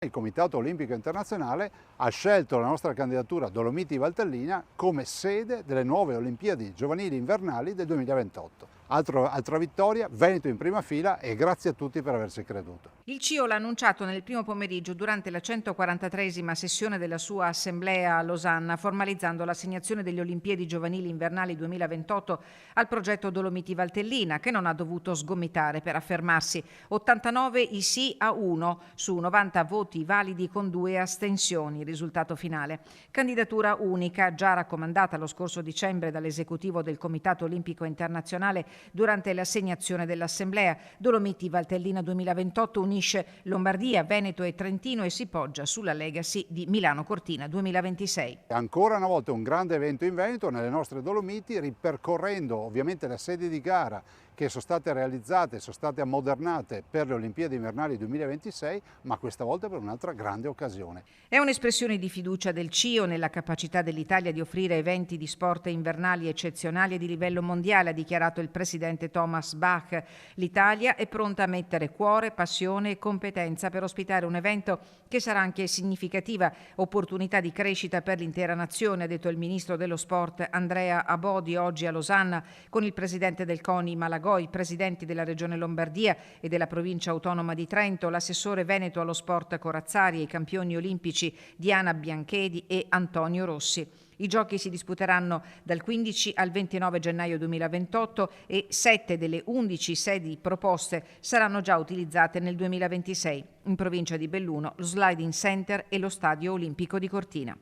Il Comitato Olimpico Internazionale ha scelto la nostra candidatura Dolomiti Valtellina come sede delle nuove Olimpiadi giovanili invernali del 2028. Altra vittoria, Veneto in prima fila e grazie a tutti per averci creduto. Il CIO l'ha annunciato nel primo pomeriggio durante la 143esima sessione della sua assemblea a Losanna, formalizzando l'assegnazione delle Olimpiadi giovanili invernali 2028 al progetto Dolomiti Valtellina, che non ha dovuto sgomitare per affermarsi. 89 i sì a 1 su 90 voti validi con 2 astensioni, risultato finale. Candidatura unica, già raccomandata lo scorso dicembre dall'esecutivo del Comitato Olimpico Internazionale durante l'assegnazione dell'assemblea. Dolomiti Valtellina 2028 unisce Lombardia, Veneto e Trentino e si poggia sulla legacy di Milano Cortina 2026. Ancora una volta un grande evento in Veneto, nelle nostre Dolomiti, ripercorrendo ovviamente le sedi di gara che sono state realizzate, sono state ammodernate per le Olimpiadi invernali 2026, ma questa volta per un'altra grande occasione. È un'espressione di fiducia del CIO nella capacità dell'Italia di offrire eventi di sport invernali eccezionali e di livello mondiale, ha dichiarato il presidente Thomas Bach. L'Italia è pronta a mettere cuore, passione e competenza per ospitare un evento che sarà anche significativa opportunità di crescita per l'intera nazione, ha detto il ministro dello sport Andrea Abodi oggi a Losanna con il presidente del CONI Malagò, i presidenti della Regione Lombardia e della Provincia Autonoma di Trento, l'assessore veneto allo sport Corazzari e i campioni olimpici Diana Bianchedi e Antonio Rossi. I giochi si disputeranno dal 15 al 29 gennaio 2028 e 7 delle 11 sedi proposte saranno già utilizzate nel 2026. In provincia di Belluno, lo Sliding Center e lo Stadio Olimpico di Cortina.